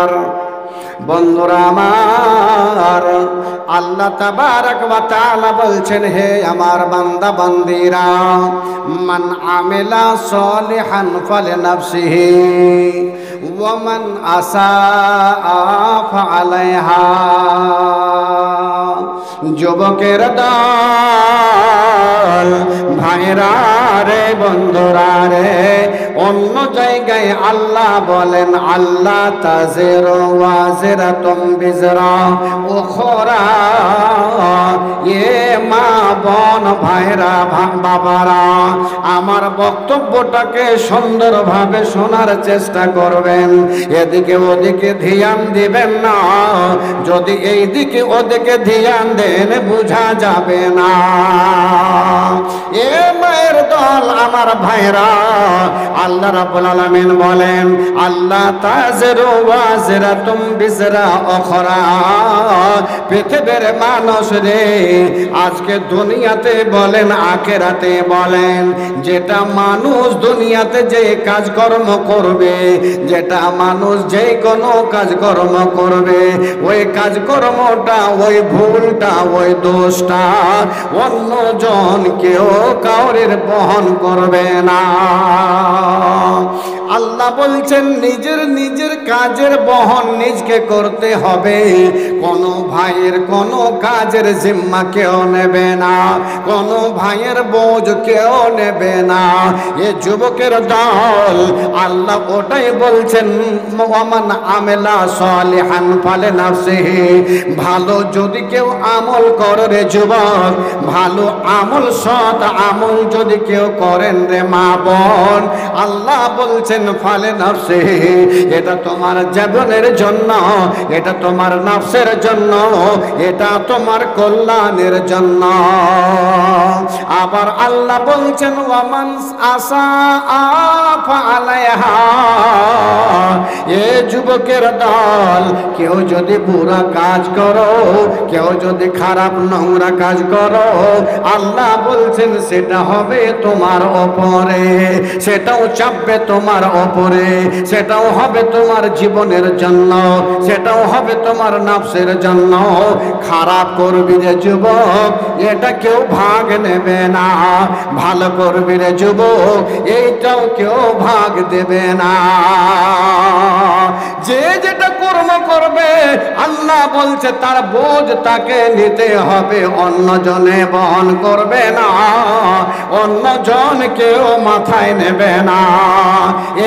আকবার। বন্ধুরা আমার, আল্লাহ তাবারক ওয়া তাআলা বলছেন, হে আমার বান্দা বান্দিরা, মান আমিলা সলিহান ফালিনাফসিহি ওয়া মান আসাআ ফাআলাইহা। যুবকের দল, ভাইরা রে, বন্ধুরা রে, অন্য জায়গায় আল্লাহ বলেন, আল্লাহ তাজিরু ওয়াজিরাতুম বিজরা উখরা। এ মা বোন, ভাইরা, বাবারা, আমার বক্তব্যটাকে সুন্দরভাবে শোনার চেষ্টা করবেন। এদিকে ওদিকে ধ্যান দিবেন না। যদি এই দিকে ওদিকে ধ্যান দেন, বুঝা যাবে না। এ মায়ের দল, আমার ভাইরা, আল্লাহ রাব্বুল আলামিন বলেন, আল্লাহ তাজিরু ওয়াজিরাতুম বিজরা উখরা। পৃথিবীর মানুষ রে, আজকে দুনিয়াতে বলেন, আখিরাতে বলেন, যেটা মানুষ দুনিয়াতে যে কাজকর্ম করবে, যেটা মানুষ যে কোনো কাজকর্ম করবে, ওই কাজকর্মটা, ওই ভুলটা, ওই দোষটা অন্যজন কেউ কাউরের বহন করবে না। আল্লাহ বলছেন, নিজের কাজের বহন নিজকে করতে হবে। কোনো ভাইয়ের কোনো কাজের জিম্মা কেউ নেবে না, কোনো ভাইয়ের বোঝ কেউ নেবে না। এ যুবকের দল, আল্লাহ ওটাই বলছেন, ওয়ামান আমিলা সলিহান ফালিনাফসিহি। ভালো যদি কেউ আমল করে রে যুবক, ভালো আমল, সৎ আমল যদি কেউ করেন রে মা বোন, আল্লাহ বলছেন ফালিনাফসিহি। এটা তোমার জীবনের জন্য, এটা তোমার নফসের জন্য, এটা তোমার কল্যাণের জন্য। আবার আল্লাহ বলছেন, ওয়ামান আসাআ ফাআলাইহা। এ যুবকের দল, কেউ যদি বুরা কাজ করো, কেউ যদি খারাপ নোংরা কাজ করো, আল্লাহ বলছেন সেটা হবে তোমার ওপরে, সেটাও চাপবে তোমার ওপরে, সেটাও হবে তোমার জীবনের জন্য, সেটাও হবে তোমার নফসের জন্য। খারাপ করবি রে যুবক, এটা কেউ ভাগ নেবে না। ভালো করবি রে যুবক, এইটাও কেউ ভাগ দেবে না। যে যেটা কর্ম করবে, আল্লাহ বলছে তার বোঝ তাকে নিতে হবে, অন্যজনে বহন করবে না, অন্যজন কেউ মাথায় নেবে না।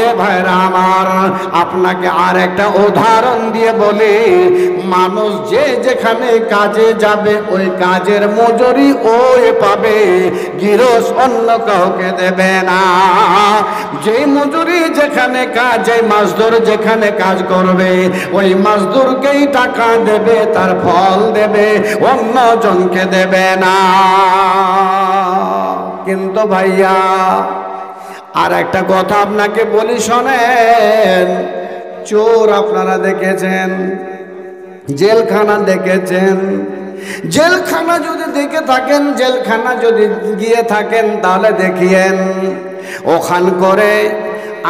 এ ভাইরা আমার, আপনাকে আর একটা উদাহরণ দিয়ে বলি, মানুষ যে যেখানে কাজে যাবে, ওই কাজের মজুরি ওই পাবে, গিরস অন্য কাউকে দেবে না। যে মজুরি যেখানে কাজ, যে মজদুর যেখানে কাজ করবে, ওই মজদুরকেই টাকা দেবে, তার ফল দেবে, অন্যজনকে দেবে না। কিন্তু ভাইয়া, আর একটা কথা আপনাকে বলি, শোনেন। চোর আপনারা দেখেছেন, জেলখানা দেখেছেন। জেলখানা যদি দেখে থাকেন, জেলখানা যদি গিয়ে থাকেন, তাহলে দেখিয়েন ওখান করে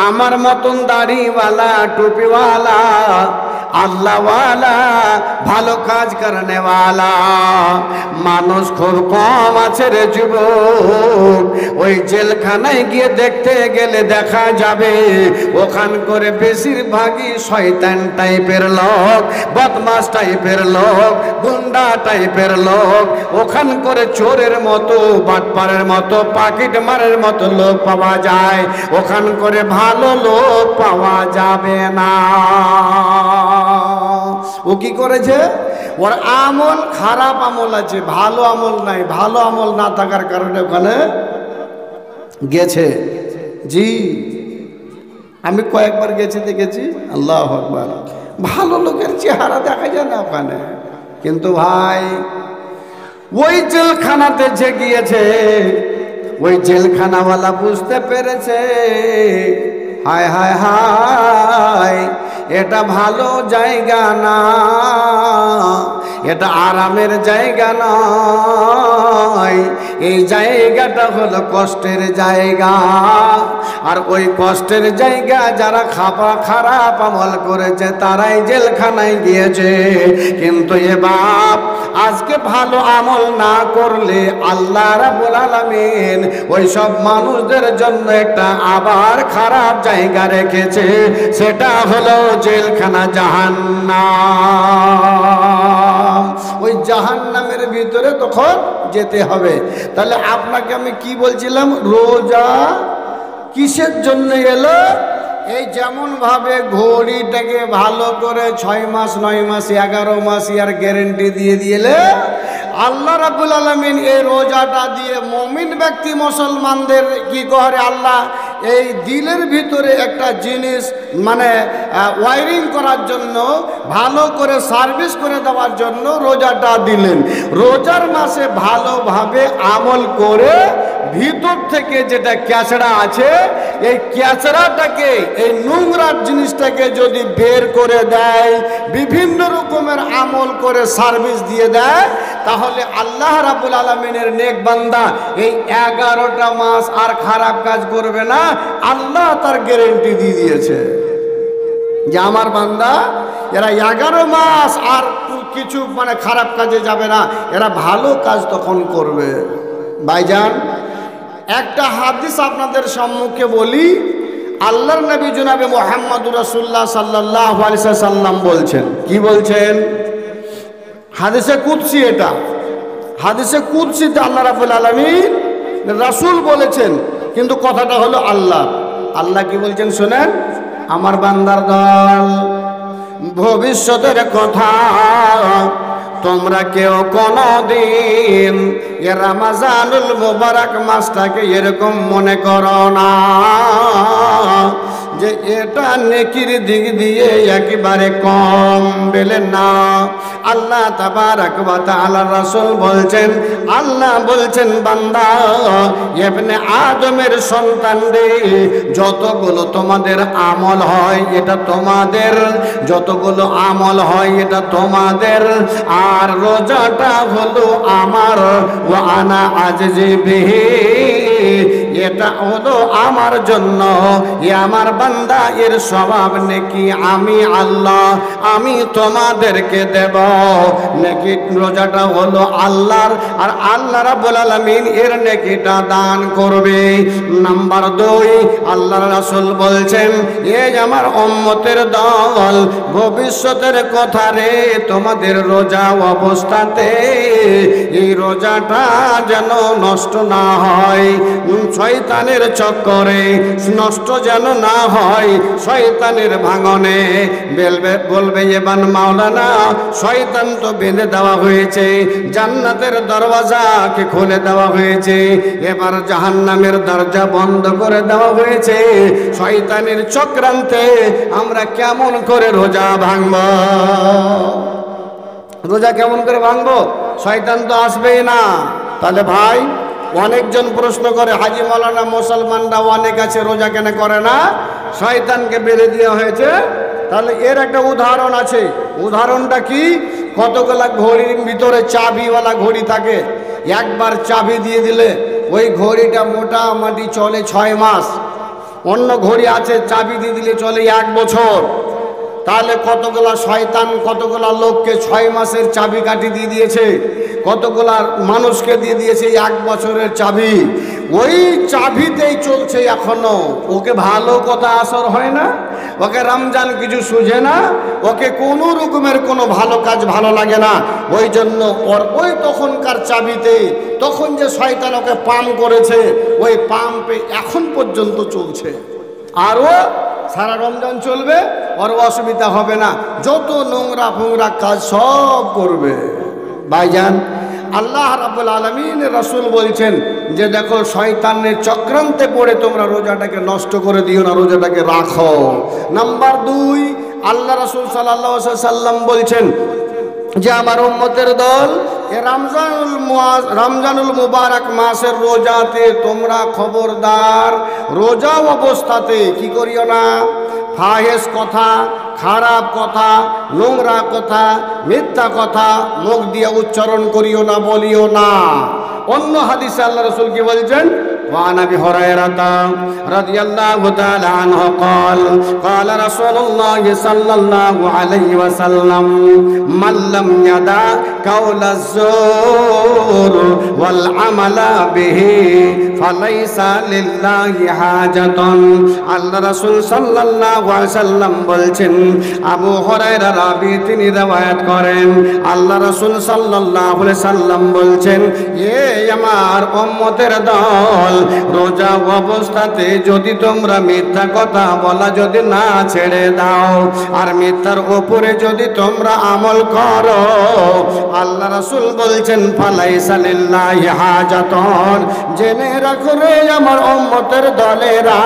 আমার মতন দাড়িওয়ালা, টুপিওয়ালা, আল্লাহওয়ালা, ভালো কাজ করনেওয়ালা মানুষ খুব কম আছে রে যুবক। ওই জেলখানায় গিয়ে দেখতে গেলে দেখা যাবে ওখান করে বেশিরভাগই শয়তান টাইপের লোক, বদমাস টাইপের লোক, গুন্ডা টাইপের লোক, ওখান করে চোরের মতো, বাটপারের মতো, পাকিট মারের মতো লোক পাওয়া যায়। ওখান করে ভালো লোক পাওয়া যাবে না। ও কি করেছে? ওর আমল খারাপ আমল আছে, ভালো আমল নাই। ভালো আমল না থাকার কারণে ওখানে গেছে। জি, আমি কয়েকবার গেছি, দেখেছি। আল্লাহু আকবার। ভালো লোকের চেহারা দেখা যায় না ওখানে। কিন্তু ভাই, ওই জেলখানাতে যে গিয়েছে, ওই জেলখানাওয়ালা বুঝতে পেরেছে, হায় হায় হায়, এটা ভালো জায়গা না, এটা আরামের জায়গা নয়, এই জায়গাটা হলো কষ্টের জায়গা। আর ওই কষ্টের জায়গা যারা খারাপ আমল করেছে তারাই জেলখানায় গিয়েছে। কিন্তু এ বাপ, আজকে ভালো আমল না করলে আল্লাহ রাব্বুল আলামিন ওই সব মানুষদের জন্য একটা আবার খারাপ জায়গা রেখেছে, সেটা হলো জেলখানা, জাহান্নাম। ওই জাহান্নামের ভিতরে তখন যেতে হবে। তাহলে আপনাকে আমি কি বলছিলাম, রোজা কিসের জন্য এলো? এই যেমন ভাবে ঘড়িটাকে ভালো করে 6 মাস 9 মাস 11 মাস আর গ্যারেন্টি দিয়ে দিলে, আল্লাহ রাব্বুল আলামিন এই রোজাটা দিয়ে মুমিন ব্যক্তি মুসলমানদের কি করে, আল্লাহ এই দিলের ভিতরে একটা জিনিস মানে ওয়ারিং করার জন্য, ভালো করে সার্ভিস করে দেওয়ার জন্য রোজাটা দিলেন। রোজার মাসে ভালোভাবে আমল করে ভিতর থেকে যেটা ক্যাচড়া আছে, এই ক্যাচড়াটাকে, এই নোংরা জিনিসটাকে যদি বের করে দেয়, বিভিন্ন রকমের আমল করে সার্ভিস দিয়ে দেয়, তাহলে আল্লাহ রাব্বুল আলামিনের নেক বান্দা এই 11টা মাস আর খারাপ কাজ করবে না। আল্লাহ তার গ্যারেন্টি দিয়ে দিয়েছে যে আমার বান্দা এরা 11 মাস আর কিছু মানে খারাপ কাজে যাবে না, এরা ভালো কাজ তখন করবে। ভাইজান, একটা হাদিস আপনাদের সম্মুখে বলি। আল্লাহর নবী জনাবে মুহাম্মদুর রাসূলুল্লাহ সাল্লাল্লাহু আলাইহি ওয়াসাল্লাম বলছেন, কি বলছেন? হাদিসে কুদসি, এটা হাদিসে কুদসিতে আল্লাহ রাব্বুল আলামিন রাসূল বলেছেন, কিন্তু কথাটা হলো আল্লাহ। আল্লাহ কি বলছেন শুনেন, আমার বান্দার দল, ভবিষ্যতের কথা তোমরা কেউ কোনদিন এ রমজানুল মুবারক মাসটাকে এরকম মনে করো না যে এটা নেকির দিক দিয়ে একেবারে কম, বলেন না। আল্লাহ তাবারক ওয়া তাআলা রাসূল বলছেন, আল্লাহ বলছেন, বান্দা ইবনে আদমের সন্তানদের যতগুলো তোমাদের আমল হয় এটা তোমাদের, যতগুলো আমল হয় এটা তোমাদের, আর রোজাটা হলো আমার, ওয়া আনা আজজি বিহি, এটা হলো আমার জন্য, এ আমার বান্দা, এর স্বভাব নেকি আমি আল্লাহ আমি তোমাদেরকে দেব। নেকি রোজাটা হলো আল্লাহর, আর আল্লাহ রাব্বুল আলামিন এর নেকিটা দান করবে। নাম্বার 2, আল্লাহর রাসূল বলছেন, এই আমার উম্মতের দল, ভবিষ্যতের কথা রে, তোমাদের রোজা অবস্থাতে এই রোজাটা যেন নষ্ট না হয়, শয়তানের চক্করে নষ্ট যেন না হয়, শয়তানের ভাঙনে। বলবে এবান মাওলানা, শয়তান তো বেঁধে দেওয়া হয়েছে, জান্নাতের দরওয়াজাকে খুলে দেওয়া হয়েছে, এবার জাহান্নামের দরজা বন্ধ করে দেওয়া হয়েছে, শয়তানের চক্রান্তে আমরা কেমন করে রোজা ভাঙব? রোজা কেমন করে ভাঙবো? শয়তান তো আসবেই না। তাহলে ভাই, অনেকজন প্রশ্ন করে, হাজি মাওলানা মুসলমানরা অনেক আছে, রোজা কেন করে না? শয়তানকে বেঁধে দেওয়া হয়েছে। তাহলে এর একটা উদাহরণ আছে। উদাহরণটা কি? কতগুলা ঘড়ির ভিতরে চাবিওয়ালা ঘড়ি থাকে, একবার চাবি দিয়ে দিলে ওই ঘড়িটা মোটামুটি চলে 6 মাস। অন্য ঘড়ি আছে চাবি দিয়ে দিলে চলে 1 বছর। তাহলে কতগুলা শয়তান কতগুলা লোককে 6 মাসের চাবি কাটি দিয়ে দিয়েছে, কতগুলা মানুষকে দিয়ে দিয়েছে 1 বছরের চাবি। ওই চাবিতেই চলছে এখনো। ওকে ভালো কথা আসর হয় না, ওকে রমজান কিছু সুঝে না, ওকে কোনো রকমের কোনো ভালো কাজ ভালো লাগে না। ওই জন্য ওর ওই তখনকার চাবিতে, তখন যে শয়তান ওকে পাম্প করেছে, ওই পাম্পে এখন পর্যন্ত চলছে। আরও সারা রমজান চলবে, ওর অসুবিধা হবে না, যত নোংরা ফোংরা কাজ সব করবে। ভাইজান, আল্লাহ রাব্বুল আলামিন রাসূল বলছেন যে দেখো, শয়তানের চক্রান্তে পড়ে তোমরা রোজাটাকে নষ্ট করে দিও না, রোজাটাকে রাখো। নাম্বার 2, আল্লাহ রাসূল সাল্লাল্লাহু আলাইহি সাল্লাম বলছেন যে আমার উম্মতের দল, এ রমজানুল মুবারক মাসের রোজাতে তোমরা খবরদার, রোজা অবস্থাতে কি করিও না, ফাহেশ কথা, খারাপ কথা, নোংরা কথা, মিথ্যা কথা মুখ দিয়ে উচ্চারণ করিও না, বলিও না। অন্য হাদিসে আল্লাহ রাসূল কি বলছেন? وعن ابي هريره رضي الله تعالى عنه قال قال رسول الله صلى الله عليه وسلم من لم يدع قول الزور والعمل به فليس لله حاجة। আল্লাহ রাসূল সাল্লাল্লাহু আলাইহি ওয়াসাল্লাম বলছেন, আবু হুরায়রা রাবী তিনি রওয়ায়াত করেন, আল্লাহ রাসূল সাল্লাল্লাহু আলাইহি ওয়াসাল্লাম বলছেন, এ আমার উম্মতের দল, রোজা অবস্থাতে যদি তোমরা মিথ্যা কথা বলা যদি না ছেড়ে দাও আর মিথ্যার উপরে যদি তোমরা আমল করো, আল্লাহ রাসূল বলছেন ফালাইসা লিল্লাহি হাজাতুন, জেনে রাখো রে আমার উম্মতের দলেরা,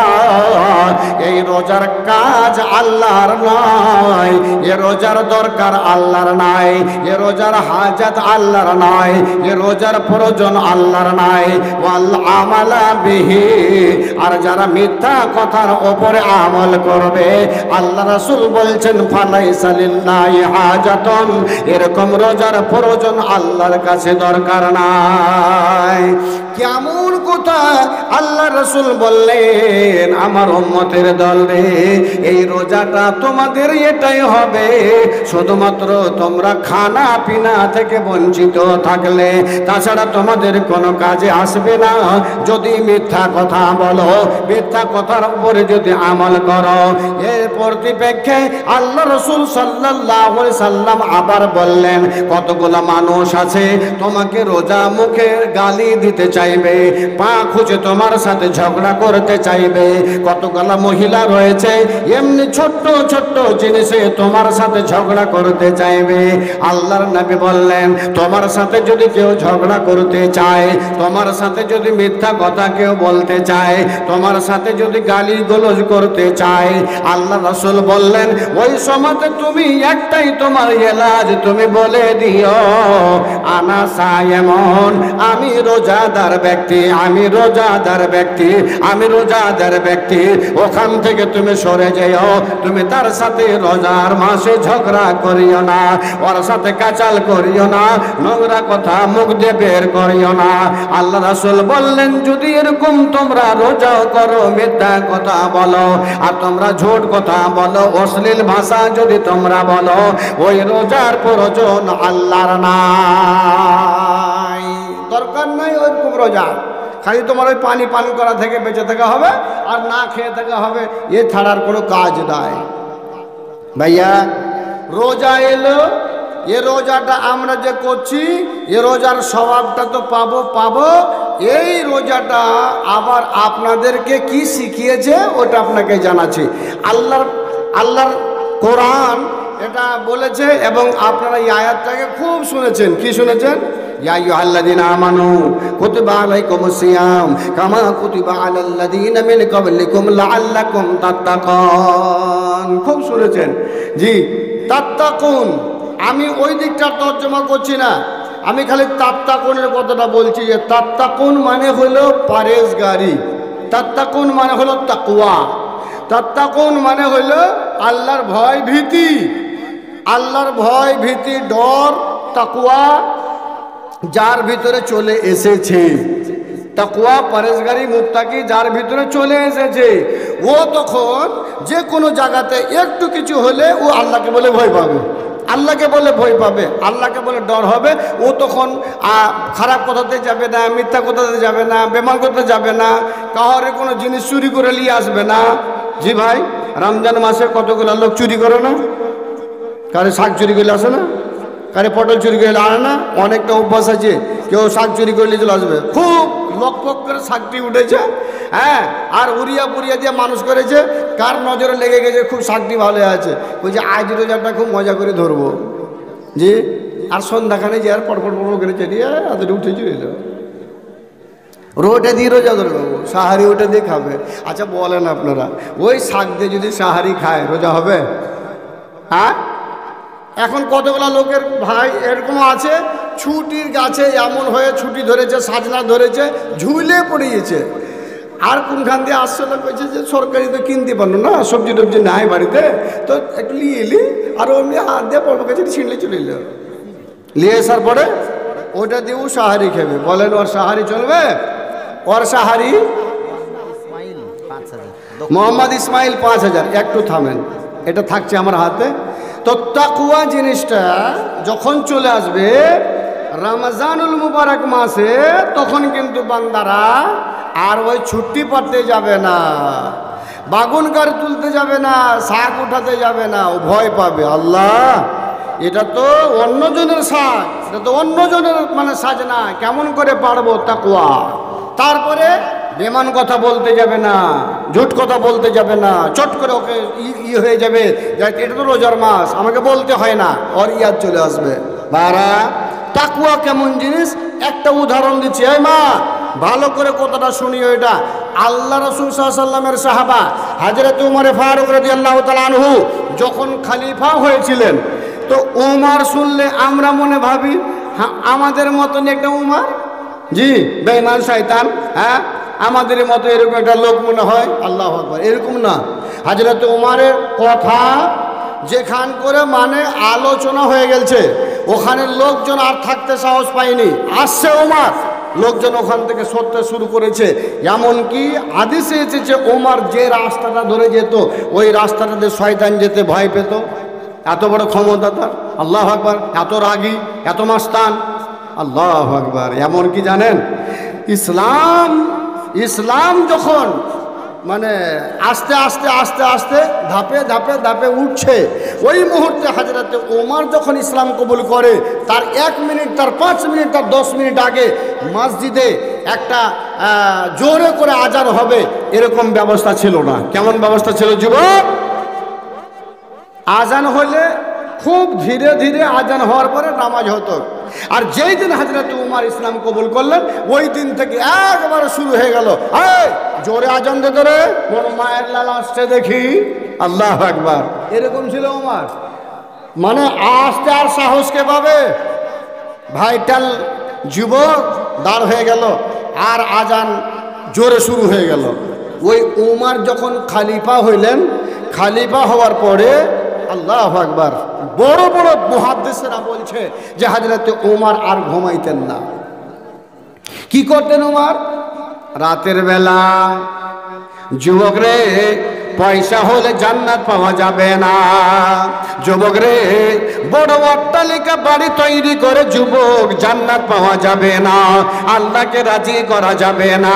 এই রোজার কাজ আল্লাহর নয়, এ রোজার দরকার আল্লাহর নাই, এ রোজার হাজাত আল্লাহর নয়, এ রোজার প্রয়োজন আল্লাহর নাই। ওয়াল আমালা বিহি, আর যারা মিথ্যা কথার উপরে আমল করবে, আল্লাহ রাসূল বলছেন ফালাইসা লিল্লাহি হাজাতুন, এরকম রোজার প্রয়োজন আল্লাহর কাছে দরকার নাই। কেমন কথা আল্লাহ রাসূল বললেন, আমার উম্মতের দল রে, এই রোজাটা তোমাদের এটাই হবে, শুধুমাত্র তোমরা খানা পিনা থেকে বঞ্চিত থাকলে, তাছাড়া তোমাদের কোনো কাজে আসবে না যদি মিথ্যা কথা বলো, মিথ্যা কথার উপরে যদি আমল করো। এর পরিপ্রেক্ষে আল্লাহ রাসূল সাল্লাল্লাহু আলাইহি সাল্লাম আবার বললেন, কতগুলো মানুষ আছে তোমাকে রোজা মুখের গালি দিতে চাইবে, পা খুঁজে তোমার সাথে ঝগড়া করতে চাইবে, কতগুলো মহিলা রয়েছে এমনি ছোট্ট ছোট্ট জিনিসে তোমার সাথে ঝগড়া করতে চাইবে। আল্লাহর নবী বললেন, তোমার সাথে যদি কেউ ঝগড়া করতে চায়, তোমার সাথে যদি মিথ্যা কথা কেউ বলতে চায়, তোমার সাথে যদি গালি গোলজ করতে চায়, আল্লাহ রাসূল বললেন ওই সময়তে তুমি একটাই তোমার এলাজ তুমি বলে দিও, আনা সায়েমন, আমি রোজাদার ব্যক্তি, আমি রোজাদার ব্যক্তি, আমি রোজাদার ব্যক্তি। ওখান থেকে তুমি সরে যেও, তুমি তার সাথে রোজার মাসে ঝগড়া করিও না, ওর সাথে কাচাল করিও না, নোংরা কথা মুখ দিয়ে বের করিও না। আল্লাহ রাসূল বললেন, যদি এরকম তোমরা রোজাও করো, মিথ্যা কথা বলো, আর তোমরা ঝুট কথা বলো, অশ্লীল ভাষা যদি তোমরা বলো, ওই রোজার প্রয়োজন আল্লাহর নাই, দরকার নাই ওইরকম রোজা। খালি তোমার ওই পানি পান করা থেকে বেঁচে থাকা হবে আর না খেয়ে থাকা হবে, এ ছাড়ার কোনো কাজ নাই। ভাইয়া রোজা এলো, এ রোজাটা আমরা যে করছি, এ রোজার স্বভাবটা তো পাবো। এই রোজাটা আবার আপনাদেরকে কি শিখিয়েছে ওটা আপনাকে জানাচ্ছি। আল্লাহর কোরআন এটা বলেছে, এবং আপনারা এই আয়াতটাকে খুব শুনেছেন। কি শুনেছেন? ইয়া আইয়ুহাল্লাযীনা আমানু কুতিবা আলাইকুমুস সিয়াম কামা কুতিবা আলাল্লাযীনা মিন ক্বাবলিকুম লাআল্লাকুম তাত্তাকুন। খুব শুনেছেন জি। তাত্তাকুন, আমি ওই দিকটা তর্জমা করছি না, আমি খালি তাত্তাকুনের কথাটা বলছি। যে তাত্তাকুন মানে হলো পরেজগারি, তাত্তাকুন মানে হলো তাকওয়া, তাত্তাকুন মানে হলো আল্লাহর ভয় ভীতি, আল্লাহর ভয় ভীতি ডর তাকওয়া যার ভিতরে চলে এসেছে, তাকওয়া পরেজগারি মুত্তাকি যার ভিতরে চলে এসেছে, ও তখন যে কোনো জায়গাতে একটু কিছু হলে ও আল্লাহকে বলে ভয় পাবে, আল্লাহকে বলে ভয় পাবে, আল্লাহকে বলে ডর হবে। ও তখন খারাপ কথাতে যাবে না, মিথ্যা কথাতে যাবে না, বেমান করতে যাবে না, কাহরে কোনো জিনিস চুরি করে নিয়ে আসবে না। জি ভাই, রমজান মাসে কতগুলো লোক চুরি করে না, কারে শাক চুরি করলে আসে না, কারে পটল চুরি করলে আনে না, অনেকটা অভ্যাস আছে, কেউ শাক চুরি করলে চলে আসবে, খুব লকপক করে শাকটি উঠেছে, হ্যাঁ, আর উড়িয়া পুড়িয়া দিয়ে মানুষ করেছে, কার নজরে লেগে গেছে খুব শাকটি ভালো আছে, বলছে আজ রোজাটা খুব মজা করে ধরবো। জি, আর সন্ধ্যাখানে যে আর পটপট করে চেটিয়ে আদরে উঠেছে এলো, রোটা দিয়ে রোজা ধরবো, সাহারি ওটা দিয়ে খাবে। আচ্ছা বলেন আপনারা, ওই শাক দিয়ে যদি সাহারি খায় রোজা হবে? হ্যাঁ, এখন কতগুলা লোকের ভাই এরকম আছে, ছুটির গাছে এমন হয়ে ছুটি ধরেছে, সাজনা ধরেছে, ঝুলে পড়ে গেছে, আর কোনখান দিয়ে আসছে না, কইছে যে সরকারি তো কিনতে পারলো না, সবজি টবজি নাই বাড়িতে, তো একটু নিয়ে এলি আর অমনি হাত দিয়ে পড়বো কাছে ছিঁড়লে চলে এলো। নিয়ে আসার পরে ওটা দিয়ে ও সাহারি খাবে। বলেন ওর সাহারি চলবে? ওর সাহারি মোহাম্মদ ইসমাইল 5000। একটু থামেন, এটা থাকছে আমার হাতে। তো তাকওয়া জিনিসটা যখন চলে আসবে রমজানুল মুবারক মাসে, তখন কিন্তু বান্দারা আর ওই ছুটি পড়তে যাবে না, বাগুন গাড়ি তুলতে যাবে না, শাক উঠাতে যাবে না, ও ভয় পাবে। আল্লাহ, এটা তো অন্যজনের সাজ, এটা তো অন্যজনের মানে সাজ না, কেমন করে পারবো তাকওয়া। তারপরে বেমান কথা বলতে যাবে না, ঝুট কথা বলতে যাবে না, চট করে ওকে হয়ে যাবে এটা তো রোজার মাস, আমাকে বলতে হয় না, ওর ইয়াদ চলে আসবে। বারা তাকওয়া কেমন জিনিস একটা উদাহরণ দিচ্ছি। এই মা, ভালো করে কথাটা শুনিও। এটা আল্লাহ রাসূল সাল্লাল্লাহু আলাইহি ওয়াসাল্লামের সাহাবা হযরত উমর ফারুক রাদিয়াল্লাহু তাআলা আনহু যখন খলিফা হয়েছিলেন, তো উমর শুনলে আমরা মনে ভাবি হ্যাঁ আমাদের মতন একটা উমর, জি বেঈমান শয়তান, হ্যাঁ আমাদের মতো এরকম একটা লোক মনে হয়। আল্লাহু আকবার, এরকম না। হযরত উমরের কথা যেখান করে মানে আলোচনা হয়ে গেছে, ওখানে লোকজন আর থাকতে সাহস পায়নি, আসছে ওমর, লোকজন ওখান থেকে সরতে শুরু করেছে। এমনকি হাদিসে এসেছে ওমর যে রাস্তাটা ধরে যেত ওই রাস্তাটাতে শয়তান যেতে ভয় পেত। এত বড় ক্ষমতা তার। আল্লাহু আকবার, এত রাগী, এত মাস্তান। আল্লাহু আকবার। এমনকি জানেন ইসলাম যখন মানে আস্তে আস্তে আস্তে আস্তে ধাপে ধাপে ধাপে উঠছে, ওই মুহূর্তে হযরতে ওমর যখন ইসলাম কবুল করে, তার 1 মিনিট, তার 5 মিনিট, তার 10 মিনিট আগে মসজিদে একটা জোরে করে আজান হবে, এরকম ব্যবস্থা ছিল না। কেমন ব্যবস্থা ছিল যুবক? আজান হলে খুব ধীরে ধীরে আজান হওয়ার পরে নামাজ হতো। আর যেই দিন হযরত উমর ইসলাম কবুল করলেন, ওই দিন থেকে একবারে শুরু হয়ে গেল, এই জোরে আজান দে ধরে, কোন মায়ের লাল আসছে দেখি। আল্লাহু আকবার। এরকম ছিল উমর, মানে আসতে আর সাহস কে পাবে? ভাইটাল যুবক দাঁড় হয়ে গেল আর আজান জোরে শুরু হয়ে গেল। ওই উমর যখন খলিফা হইলেন, খলিফা হওয়ার পরে আল্লাহু আকবার, বড় বড় মুহাদ্দিসরা বলছে যে হযরত ওমর আর ঘুমাইতেন না। কি করতেন ওমর? রাতের বেলা, যুবক রে পয়সা হলে জান্নাত পাওয়া যাবে না, যুবক রে বড় অট্টালিকা বাড়ি তৈরি করে যুবক জান্নাত পাওয়া যাবে না, আল্লাহকে রাজি করা যাবে না।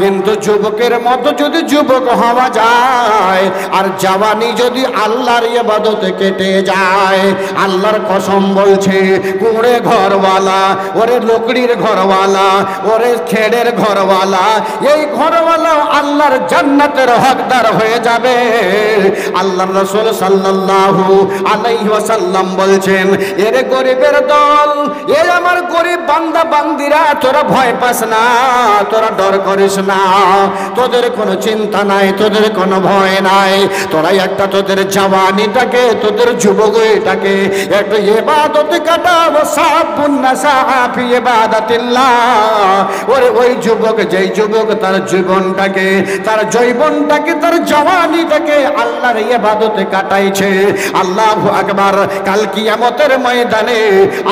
কিন্তু যুবকের মতো যদি যুবক হওয়া যায় আর জওয়ানি যদি আল্লাহর ইবাদতে কেটে যায়, আল্লাহর কসম বলছে, কুঁড়ে ঘরওয়ালা, ওরে লকড়ির ঘরওয়ালা, ওরে খেড়ের ঘরওয়ালা, এই ঘরওয়ালা আল্লাহর জান্নাতের হকদার হয়ে যাবে। আল্লাহর রাসূল সাল্লাল্লাহু আলাইহি ওয়াসাল্লাম বলছেন, এরে গরিবের দল, এ আমার গরিব বান্দা বান্দিরা, তোরা ভয় পাস না, তোরা ডর করিস না, তোদের কোনো চিন্তা নাই, তোদের কোনো ভয় নাই। তোরা একটা তোদের জওয়ানিটাকে, তোদের যুবকটাকে একটু ইবাদতে কাটাও, সাবুন নাসা ফি ইবাদাতিল্লাহ। ওই যুবক, যেই যুবক তার জীবনটাকে, তার যৌবনটাকে, তার জওয়ানিটাকে আল্লাহর ইবাদতে কাটাইছে, আল্লাহু আকবার, কাল কিয়ামতের ময়দানে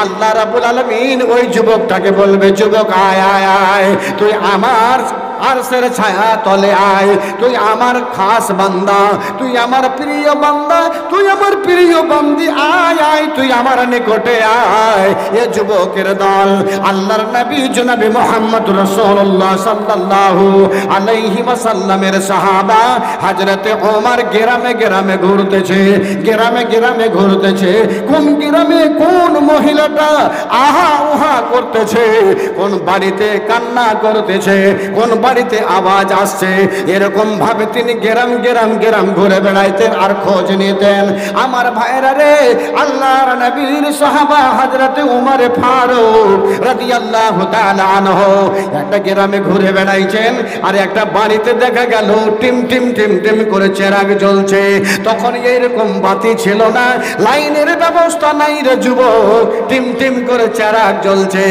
আল্লাহ রাব্বুল আলামিন ওই যুবকটাকে বলবে, যুবক আয় আয় আয়, তুই আমার আরশের ছায়া তলে আয়, তুই আমার খাস বান্দা, তুই আমার প্রিয় বান্দা, তুই আমার প্রিয় বান্দি, আয় আয়, তুই আমার নিকটে আয়। এ যুবকের দল আল্লাহর নবী জনাবে মুহাম্মদ রাসূলুল্লাহ সাল্লাল্লাহু আলাইহি ওয়াসাল্লামের সাহাবা হযরতে ওমর গ্রামে গ্রামে ঘুরতেছে, গ্রামে গ্রামে ঘুরতেছে। কোন গ্রামে কোন মহিলাটা আহা উহা করতেছে, কোন বাড়িতে কান্না করতেছে, কোন বাড়িতে আওয়াজ আসছে, এরকম ভাবে তিনি গ্রাম গ্রাম গ্রাম ঘুরে বেড়াইতেন আর খোঁজ নিতেন। আমার ভাইরা রে, আল্লাহর নবীর সাহাবা হযরতে উমর ফারুক রাদিয়াল্লাহু তাআলা আনহু একটা গ্রামে ঘুরে বেড়াইছেন, আর একটা বাড়িতে দেখা গেল টিম টিম টিম টিম করে চেরাগ জ্বলছে। তখন এইরকম বাতি ছিল না, লাইনের ব্যবস্থা অবস্থা নাই রে যুবক, টিম টিম করে চেরাগ জ্বলছে।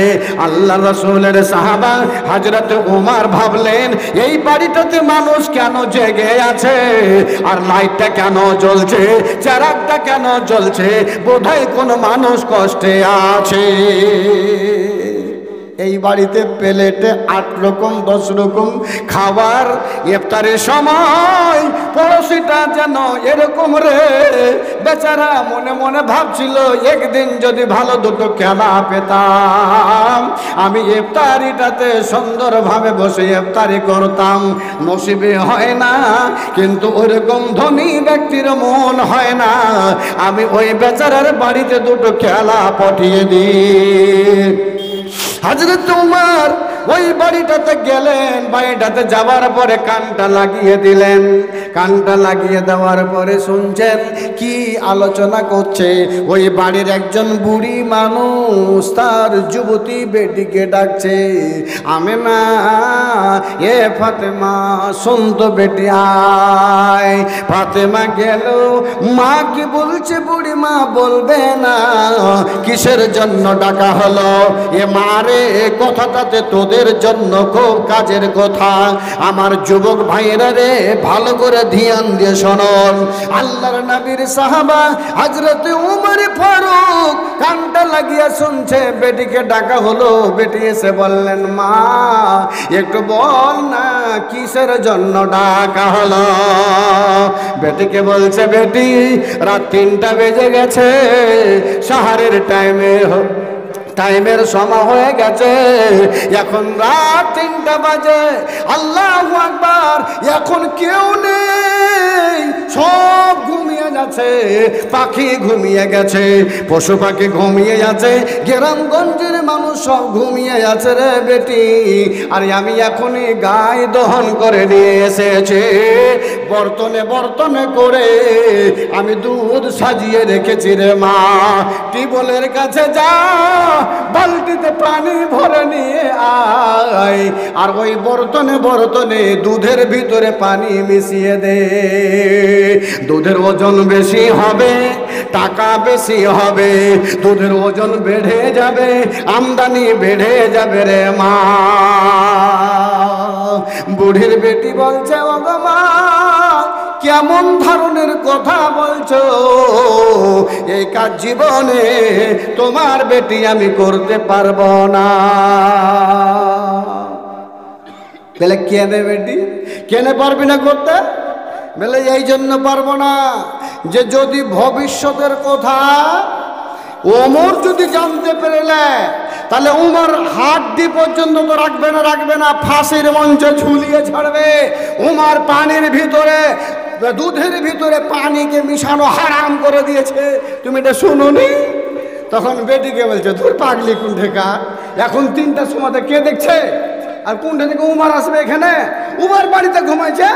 আল্লাহ রাসূলের সাহাবা হযরত ওমর ভাবলেন এই বাড়িটাতে মানুষ কেন জেগে আছে, আর লাইটটা কেন জ্বলছে, চেরাগটা কেন জ্বলছে, বোধহয় কোনো মানুষ কষ্টে আছে। এই বাড়িতে প্লেটে 8 রকম 10 রকম খাবার, ইফতারের সময় পড়োশিটা যেন এরকম রে। বেচারা মনে মনে ভাবছিল একদিন যদি ভালো দুটো খেলা পেতাম, আমি ইফতারিটাতে সুন্দরভাবে বসে ইফতারি করতাম। নসিবে হয় না, কিন্তু ওরকম ধনী ব্যক্তির মন হয় না আমি ওই বেচারার বাড়িতে দুটো খেলা পাঠিয়ে দিই। হযরত ওমর ওই বাড়িটাতে গেলেন, বাড়িটাতে যাওয়ার পরে কানটা লাগিয়ে দিলেন। কানটা লাগিয়ে দেওয়ার পরে শুনছেন কি আলোচনা করছে। ওই বাড়ির একজন বুড়ি মানুষ তার যুবতী বেটিকে ডাকছে, আমেনা এ ফাতেমা শোন তো বেটি আয়। ফাতেমা গেল, মা কি বলছে বুড়ি মা বলবে না, কিসের জন্য ডাকা হলো? এ মারে কথাটাতে তোদের জন্য খুব কাজের কথা। আমার যুবক ভাইয়েরা রে ভালো করে ধ্যান দিয়ে শুনুন। আল্লাহর নবীর সাহাবা হযরত ওমর ফারুক কানটা লাগিয়ে শুনছে, বেটিকে ডাকা হলো। বেটি এসে বললেন, মা একটু বল না কিসের জন্য ডাকা হলো? বেটিকে বলছে, বেটি রাত 3টা বেজে গেছে, সাহারের টাইমের সময় হয়ে গেছে, এখন রাত 3টা বাজে। আল্লাহু আকবার, এখন কেউ নেই, সব ঘুমিয়ে যাচ্ছে। পাখি ঘুমিয়ে গেছে, পশু পাখি ঘুমিয়ে যাচ্ছে, গ্রামগঞ্জের মানুষ সব ঘুমিয়ে আছে রে বেটি। আর আমি এখনই গাই দহন করে নিয়ে এসেছি, বর্তনে বর্তনে করে আমি দুধ সাজিয়ে রেখেছি রে মা। টিউবওয়েলের কাছে যা, বালতিতে পানি ভরে নিয়ে আয়, আর ওই বর্তনে বর্তনে দুধের ভিতরে পানি মিশিয়ে দে। দুধের ওজন বেশি হবে, টাকা বেশি হবে, দুধের ওজন বেড়ে যাবে, আমদানি বেড়ে যাবে রে মা। বুড়ির বেটি বলছে, ও গো মা কেমন ধরনের কথা বলছো, এই কাজ জীবনে তোমার বেটি আমি করতে পারবো না। বলে কেনে বেটি, কেনে পারবি না করতে? বলে এই জন্য পারবো না যে যদি ভবিষ্যতের কথা ওমর যদি জানতে পেরেলে, তাহলে উমর হাড্ডি পর্যন্ত তো রাখবে না, ফাঁসির মঞ্চে ঝুলিয়ে ছাড়বে। উমর পানির ভিতরে, দুধের ভিতরে পানিকে মিশানো হারাম করে দিয়েছে, তুমি এটা শুনোনি? তখন বেটিকে বলছে, ধুর পাগলি কুণ্ঠেকা, এখন 3টার সময় কে দেখছে? আর কুণ্ঠে থেকে উমর আসবে এখানে? উমর বাড়িতে ঘুমাইছে।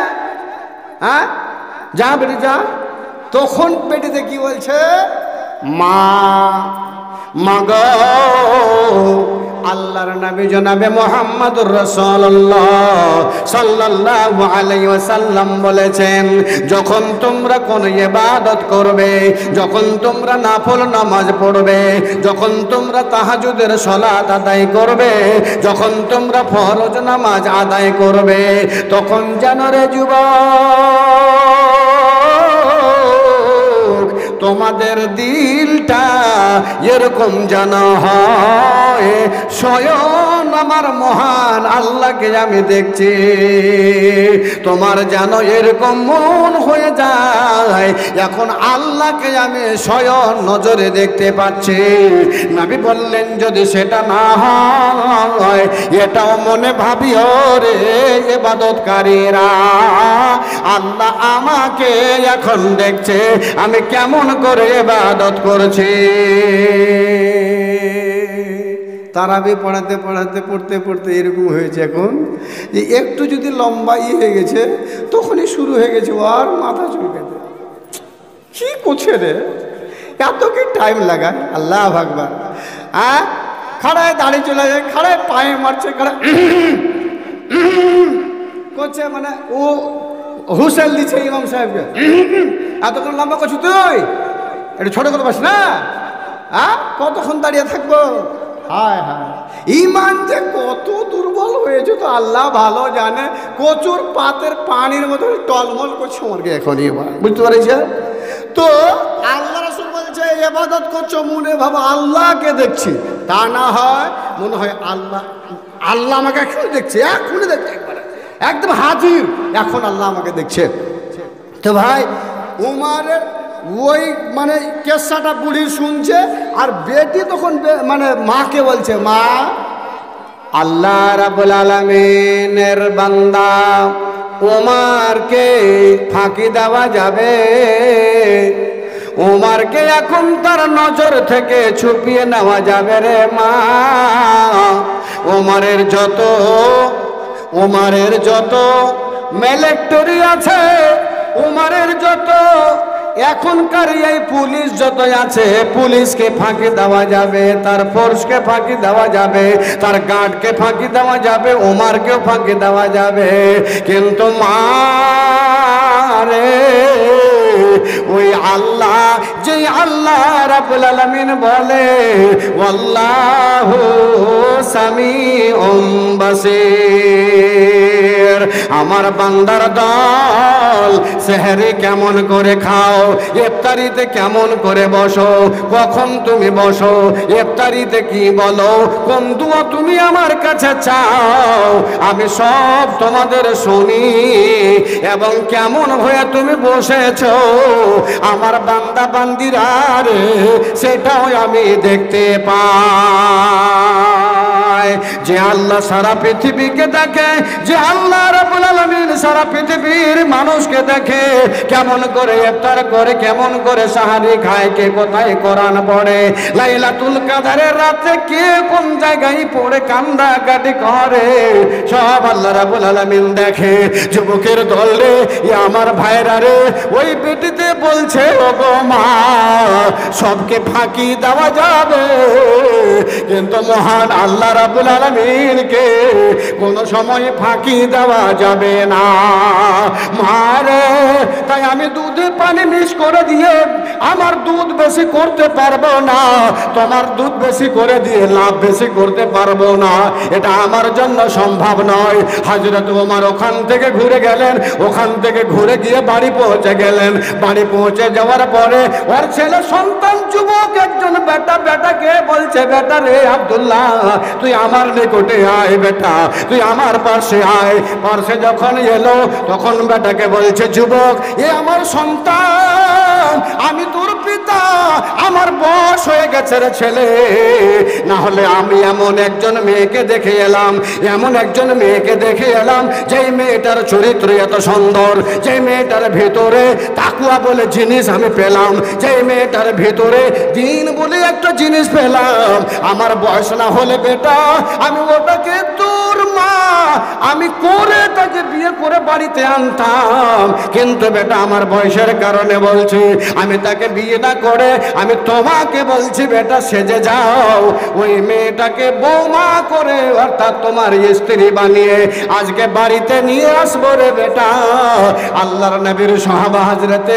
হ্যাঁ যা বেটি যা। তখন বেটিতে কি বলছে, মা মাগো আল্লাহর নবী জনাবে মুহাম্মদুর রাসূলুল্লাহ সাল্লাল্লাহু আলাইহি ওয়াসাল্লাম বলেছেন, যখন তোমরা কোন ইবাদত করবে, যখন তোমরা নফল নামাজ পড়বে, যখন তোমরা তাহাজ্জুদের সালাত আদায় করবে, যখন তোমরা ফরজ নামাজ আদায় করবে, তখন যেন রে যুবক তোমাদের দিলটা এরকম যেন হয় স্বয়ং আমার মহান আল্লাহকে আমি দেখছি। তোমার যেন এরকম মন হয়ে যায় এখন আল্লাহকে আমি স্বয়ং নজরে দেখতে পাচ্ছি। নবী বললেন, যদি সেটা না হয় এটাও মনে ভাবিও রে ইবাদতকারীরা, আল্লাহ আমাকে এখন দেখছে আমি কেমন করে ইবাদত করছি। তারাবি পড়াতে পড়তে এরকম হয়েছে এখন যে একটু যদি লম্বা হয়ে গেছে তখনই শুরু হয়ে গেছে আর মাথা চুলকাতে। কি করছে রে, এত কি টাইম লাগায়? আল্লাহ আকবার। হ্যাঁ, খাড়ায় দাঁড়িয়ে চলে যায়, খাড়ায় পায়ে মারছে, খাড়া করছে, মানে ও হুসেল দিচ্ছে ইমাম সাহেবকে। এতক্ষণ লম্বা করছি তুই, একটু ছোট করে বাস না, কতক্ষণ দাঁড়িয়ে থাকবো? হায় হায়, ইমান যে কত দুর্বল হয়েছে তো আল্লাহ ভালো জানে। কচুর পাতের পানির মতো টলমল করছে মুরগি এখনই, বুঝতে পারছে? তো আল্লাহ রাসূল বলছে ইবাদত করছো মনে ভাবো আল্লাহকে দেখছি, তা না হয় মনে হয় আল্লাহ আল্লাহ আমাকে এখন দেখছে, এখনই দেখছে, একদম হাজির, এখন আল্লাহ আমাকে দেখছে। তো ভাই উমারের ওই মানে কেসাটা বুড়ি শুনছে, আর বেটি তখন মানে মাকে বলছে, মা আল্লাহ রাব্বুল আলামিনের বান্দা উমারকে ফাঁকি দেওয়া যাবে? উমারকে এখন তার নজর থেকে ছুপিয়ে নেওয়া যাবে রে মা। উমারের যত মিলিটারি আছে, উমারের যত এখনকার এই পুলিশ যত আছে, পুলিশকে ফাঁকি দেওয়া যাবে, তার ফোর্সকে ফাঁকি দেওয়া যাবে, তার গার্ডকে ফাঁকি দেওয়া যাবে, উমারকেও ফাঁকি দেওয়া যাবে, কিন্তু মারে ওই আল্লাহ, যে আল্লাহ রাব্বুল আলামিন বলে ওয়াল্লাহু সামিউম বাসীর, আমার বান্দার দল সেহরি কেমন করে খাও, ইফতারিতে কেমন করে বসো, কখন তুমি বসো, ইফতারিতে কি বলো, কোন দুয়া তুমি আমার কাছে চাও, আমি সব তোমাদের শুনি, এবং কেমন হয়ে তুমি বসেছো আমার বান্দা বান্দিরা রে, সেটাও আমি দেখতে পাই। যে আল্লাহ সারা পৃথিবীকে দেখে, যে আল্লাহ রাব্বুল আলামিন সারা পৃথিবীর মানুষকে দেখে, কেমন করে ইফতার করে, কেমন করে সাহারি খায়, কে কোথায় কোরআন পড়ে, লাইলাতুল কাদরের রাতে কে কোন জায়গায় পড়ে কান্দাকাটি করে, সব আল্লাহ রাব্বুল আলামিন দেখে। যুবকের দল রে, আমার ভাইরা রে, ওই বেটিতে বলছে ওগো মা সবকে ফাঁকি দেওয়া যাবে, কিন্তু মহান আল্লাহ রাব্বুল আলামিনকে কোনো সময় ফাঁকি দেওয়া যাবে না মারে। তাই আমি দুধে পানি মিক্স করে দিয়ে আমার দুধ বেশি করতে পারবো না, তোমার দুধ বেশি করে দিয়ে লাভ বেশি করতে পারবো না, এটা আমার জন্য সম্ভব নয়। হযরত ওমর ওখান থেকে ঘুরে গেলেন, ওখান থেকে ঘুরে গিয়ে বাড়ি পৌঁছে গেলেন। বাড়ি পৌঁছে যাওয়ার পরে ওর ছেলে সন্তান যুবক একজন বেটাকে বলছে, বেটা রে আব্দুল্লাহ তুই আমার নিকটে আয়, বেটা তুই আমার পাশে আয়। পাশে যখন এলো তখন বেটাকে বলছে, যুবক এ আমার সন্তান, আমি তোর পিতা, আমার বয়স হয়ে গেছে রে ছেলে, না হলে আমি এমন একজন মেয়েকে দেখে এলাম, এমন একজন মেয়েকে দেখে এলাম, যেই মেয়েটার চরিত্র এত সুন্দর, যে মেয়েটার ভেতরে তাকওয়া বলে জিনিস আমি পেলাম, যে মেয়েটার ভেতরে দিন বলে একটা জিনিস পেলাম। আমার বয়স না হলে বেটা আমি ওটাকে তোর মা আমি করে তাকে বিয়ে করে বাড়িতে আনতাম, কিন্তু বেটা আমার বয়সের কারণে বলছি আমি তাকে বিয়ে না করে আমি তোমাকে বলছি বেটা সেজে যাও, ওই মেয়েটাকে বৌমা করে অর্থাৎ তোমার স্ত্রী বানিয়ে আজকে বাড়িতে নিয়ে আসবো রে বেটা। আল্লাহর নবীর সাহাবা হযরতে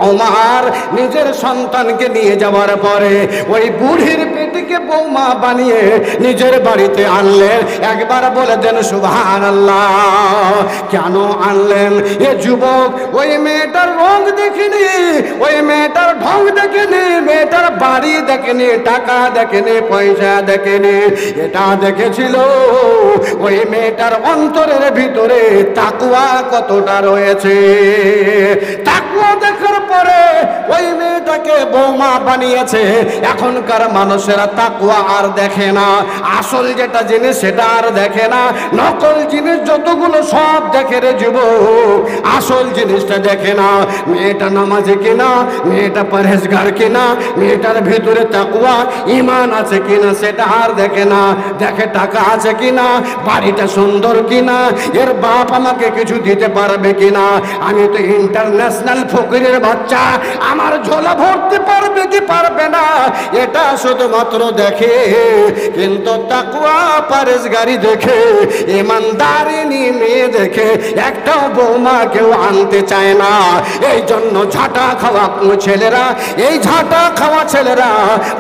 ওমর নিজের সন্তানকে নিয়ে যাওয়ার পরে ওই বুড়ির পেটিকে বৌমা বানিয়ে নিজের বাড়িতে আনলেন। একবার বলে দেন সুবহানাল্লাহ। কেন আনলেন? এ যুবক ওই মেয়েটার রং দেখিনি, ওই মেয়েটার ঢং দেখেনি, মেয়েটার বাড়ি দেখেনি, টাকা দেখেনি, পয়সা দেখেনি, এটা দেখেছিল ওই মেয়েটার অন্তরের ভিতরে তাকওয়া কতটা রয়েছে। তাকওয়া দেখার পরে ওই মেয়েটাকে বৌমা বানিয়েছে। এখনকার মানুষেরা তাকওয়া আর দেখে না, আসল যেটা জিনিস সেটা আর দেখে না, নকল জিনিস যতগুলো সব দেখে রে যুবক, আসল জিনিসটা দেখে না। মেয়েটা নামাজে কিনা, মেয়েটা পরহেজগার কিনা, মেয়েটার ভিতরে তাকওয়া ঈমান আছে কিনা সেটা আর দেখে না, দেখে টাকা আছে কিনা, বাড়িটা সুন্দর কিনা, এর বাপ আমাকে কিছু দিতে পারবে কিনা, আমি তো ইন্টারন্যাশনাল ফকিরের বাচ্চা, আমার ঝোলা ভরতে পারবে কি পারবে না, এটা শুধুমাত্র দেখে। কিন্তু তাকওয়া পরহেজগারি দেখে, ইমানদারিনী মেয়ে দেখে একটাও বৌমা কেউ আনতে চায় না। এই জন্য ঝাঁটা খাওয়া ছেলেরা, এই ঝাঁটা খাওয়া ছেলেরা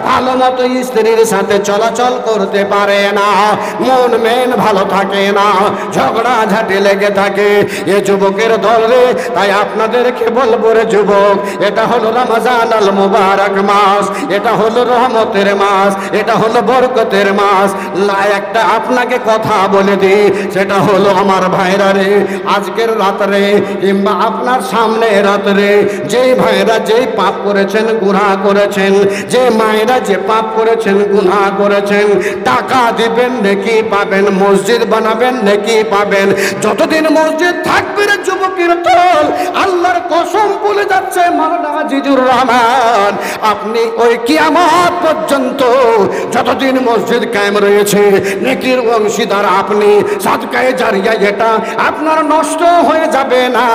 ভালো মতো স্ত্রীর সাথে চলাচল করতে পারে না, মন মেন ভালো থাকে না, ঝগড়া ঝাঁটি লেগে থাকে। এ যুবকের দল রে, তাই আপনাদেরকে বলবো রে যুবক, এটা হলো রমজান আল মুবারক মাস, এটা হলো রহমতের মাস, এটা হলো বরকতের মাস। একটা আপনাকে কথা বলে দিই, সেটা হলো আমার ভাইরা রে, আজকের রাত্রে কিংবা আপনার সামনে রাত্রে যেই ভাইরা যেই পাপ করেছেন, গুনাহ করেছেন, যে মায়েরা যে পাপ করেছেন, গুনাহ করেছেন, টাকা দিবেন নেকি পাবেন, মসজিদ বানাবেন নেকি পাবেন। যতদিন মসজিদ থাকবে রে যুবকের দল, আল্লাহর কসম বলে যাচ্ছে মাওলানা আজিজুর রহমান, আপনি ওই কিয়ামত পর্যন্ত যতদিন মসজিদ কায়েম রয়েছে, নেকির অংশীদার আপনি, সাদকায়ে জারিয়া এটা আপনার নষ্ট হয়ে যাবে না।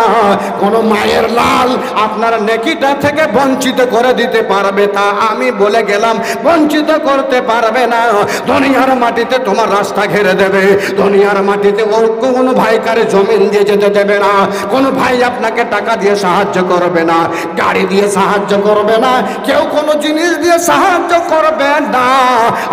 কোন মায়ের লাল আপনার নেকিটা থেকে বঞ্চিত করে দিতে পারবে তা আমি বলে গেলাম, বঞ্চিত করতে পারবে না। দুনিয়ার মাটিতে তোমার রাস্তা ঘিরে দেবে, দুনিয়ার মাটিতে কোন ভাইকারে জমিন দিয়ে যেতে দেবে না, কোন ভাই আপনাকে টাকা দিয়ে সাহায্য করবে না, গাড়ি দিয়ে সাহায্য করবে না, কেউ কোনো জিনিস দিয়ে সাহায্য করবে না,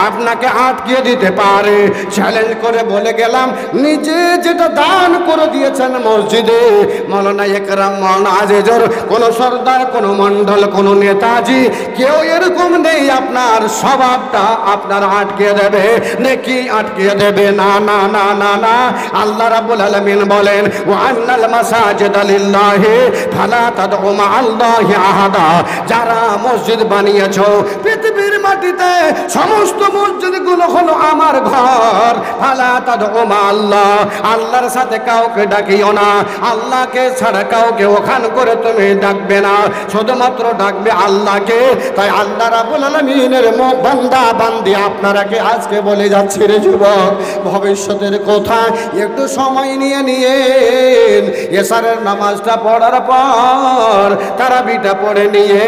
আপনাকে আটকে দিতে পারে। চ্যালেঞ্জ করে বলে গেলাম, নিজে যেটা দান করে দিয়েছেন মসজিদে, মাওলানা একরাম, মাওলানা আজিজুর, কোন সর্দার, কোন মন্ডল, কোন নেতাজি, কেউ এরকম নেই আপনার স্বভাবটা আপনার আটকে দেবে, নেকি আটকে দেবে না, না না না না। আল্লাহ রাব্বুল আলামিন বলেন, ওয়া আন্নাল মাসাজিদা লিল্লাহি ফালা তাদউ মা আল্লাহি আহাদা। যারা মসজিদ বানিয়েছো পৃথিবীর মাটিতে, সমস্ত মসজিদগুলো হলো আমার ঘর, ফালা তাদউ মা আল্লাহ, আল্লাহর সাথে কাউকে ডাকিও না, আল্লাহকে ছাড়া কাউকে ওখান করে তুমি ডাকবে না, শুধুমাত্র ডাকবে আল্লাহকে। তাই আল্লাহ রাব্বুল আলামিনের বান্দা বান্দি আপনারাকে আজকে বলে যাচ্ছি রে যুবক, ভবিষ্যতের কথা একটু সময় নিয়ে নিয়েন। এশারের নামাজটা পড়ার পর তারাবিটা পড়ে নিয়ে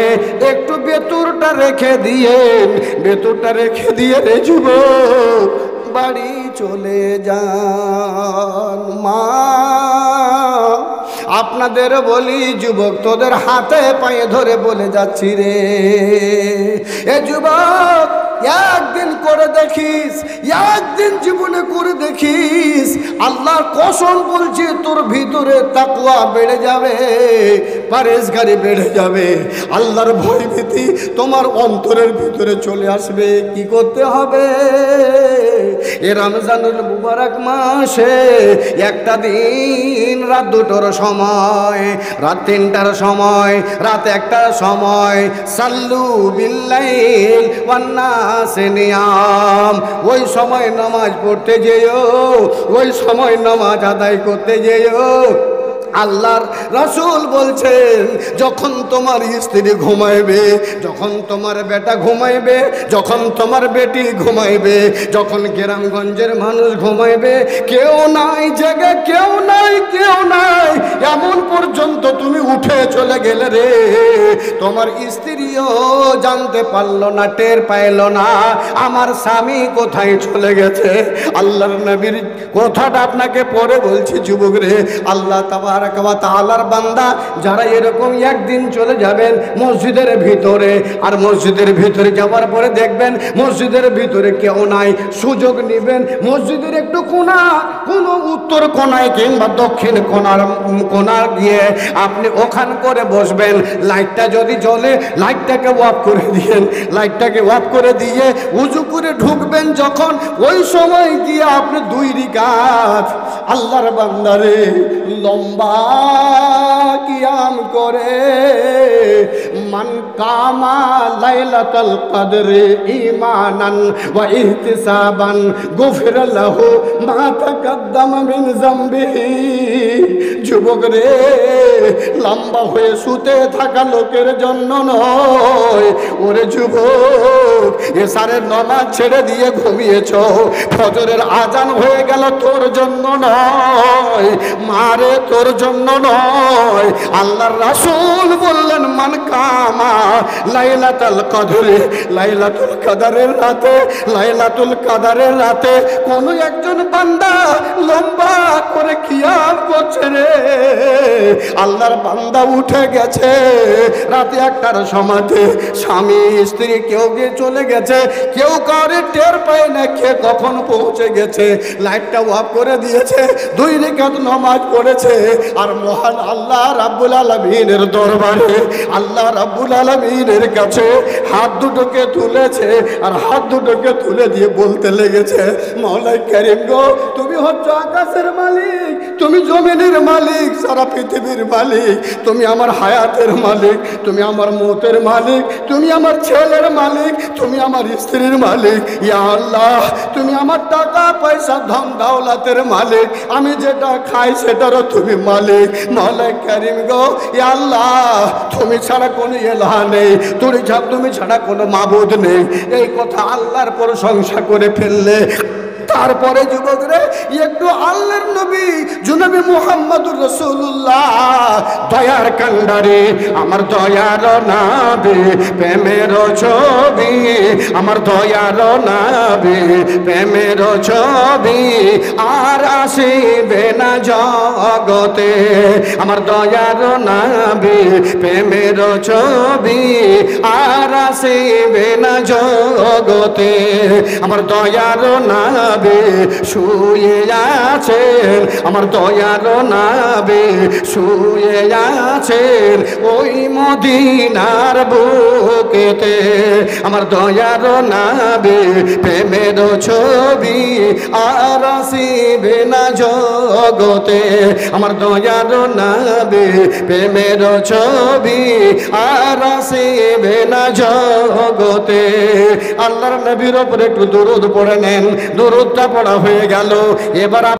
একটু বেতুরটা রেখে দিয়েন, বেতুরটা রেখে দিয়ে রে যুবক বাড়ি চলে যান। মা আপনাদের বলি যুবক, তোদের হাতে পায়ে ধরে বলে যাচ্ছি রে, এ যুবক একদিন করে দেখিস, একদিন জীবনে করে দেখিস, আল্লাহর কসম বলছি তোর ভিতরে তাকওয়া বেড়ে যাবে, পরহেজগারি বেড়ে যাবে, আল্লাহর ভয় ভীতি তোমার অন্তরের ভিতরে চলে আসবে। কি করতে হবে? এ রমজানুল মুবারক মাসে একটা দিন রাত 2টার সময়, রাত 3টার সময়, রাত 1টার সময়, সাল্লু বিল্লাইল ওয়ান নাসি নিয়াম, ওই সময় নামাজ পড়তে যেও, ওই সময় নামাজ আদায় করতে যেও। আল্লাহর রাসূল বলছেন, যখন তোমার স্ত্রী ঘুমাইবে, যখন তোমার বেটা ঘুমাইবে, যখন তোমার বেটি ঘুমাইবে, যখন গ্রামগঞ্জের মানুষ ঘুমাইবে, কেউ নাই জেগে, কেউ নাই, কেউ নাই, এমন পর্যন্ত তুমি উঠে চলে গেলে রে, তোমার স্ত্রীও জানতে পারলো না, টের পাইল না আমার স্বামী কোথায় চলে গেছে। আল্লাহর নবীর কথাটা আপনাকে পরে বলছি যুবক রে। আল্লাহ তাবারক ওয়া তাআলার বান্দা যারা এরকম একদিন চলে যাবেন মসজিদের ভিতরে, আর মসজিদের ভিতরে যাওয়ার পরে দেখবেন মসজিদের ভিতরে কেউ নাই, সুযোগ নেবেন মসজিদের একটু কোণা, কোনো উত্তর কোণায় কিংবা দক্ষিণ কোণার গিয়ে আপনি ওখান করে বসবেন। লাইটটা যদি জ্বলে লাইটটাকে অফ করে দিয়েন, লাইটটাকে অফ করে দিয়ে উজু করে ঢুকবেন যখন, ওই সময় গিয়ে আপনি 2 রাকাত আল্লাহর বান্দারে লম্বা কিয়াম করে, মান কামা লাইলাতুল কদরে ঈমানান ওয়া ইহতিসাবান গুফিরা লাহু মা তাকাদ্দামা মিন যামবিহি। যুবক রে, লম্বা হয়ে শুতে থাকা লোকের জন্য নয়, ওরে যুবক এশারের নামাজ ছেড়ে দিয়ে ঘুমিয়েছ, ফজরের আজান হয়ে গেল তোর জন্য নয়, মারে তোর জন্য নয়। আল্লাহর রাসূল বললেন, মান মা লাইলাতুল কদর, লাইলাতুল কদরের রাতে, লাইলাতুল কদরের রাতে কোন একজন বান্দা লম্বা করে কিয়াম করছে রে। আল্লাহর বান্দা উঠে গেছে রাতে একটার সময়তে, স্বামী স্ত্রী কেউ গিয়ে চলে গেছে, কেউ কারে টের পায় না কে কখন পৌঁছে গেছে। লাইটটা অফ করে দিয়েছে, 2 রাকাত নামাজ পড়েছে, আর মহান আল্লাহ রাব্বুল আলামিনের দরবারে আল্লাহ রাব্বুল আলামিনের কাছে হাত দুটোকে তুলেছে, আর হাত দুটোকে তুলে দিয়ে বলতে লেগেছে, মওলাই কারীম গো, তুমি হচ্ছ আকাশের মালিক, তুমি জমিনের মালিক, সারা পৃথিবীর মালিক, তুমি আমার হায়াতের মালিক, তুমি আমার মৌতের মালিক, তুমি আমার ছেলের মালিক, তুমি আমার স্ত্রীর মালিক। ইয়া আল্লাহ, তুমি আমার টাকা পয়সা ধন দৌলতের মালিক, আমি যেটা খাই সেটারও তুমি মালিক। মওলাই কারীম গো, ইয়া আল্লাহ, তুমি ছাড়া কোনো ইলাহ নেই, তুমি ছাড়া কোনো মাবুদ নেই। এই কথা আল্লাহর প্রশংসা করে ফেললে। তারপরে যুবকরে একটু আল্লাহর নবী জনাবে মুহাম্মদুর রাসূলুল্লাহ দয়ার কান্ডারে, আমার দয়ার নবী প্রেমের ছবি, আমার দয়ার নবী প্রেমের ছবি আর আসিবে না জগতে, আমার দয়ার নবী প্রেমের ছবি আর আসিবে না জগতে, আমার দয়ার নবী শুয়ে আছেন, আমার দয়ার নবী শুয়ে আছেন ওই মদিনার বুকেতে, আমার দয়ার নবী প্রেমের ছবি আর আসিবে না জগতে, আমার দয়ার নবী প্রেমের ছবি আর আসিবে না জগতে। আল্লাহর নবীর উপরে একটু দরুদ পড়ে নেন। দরুদটা পড়া হয়ে গেল, এবার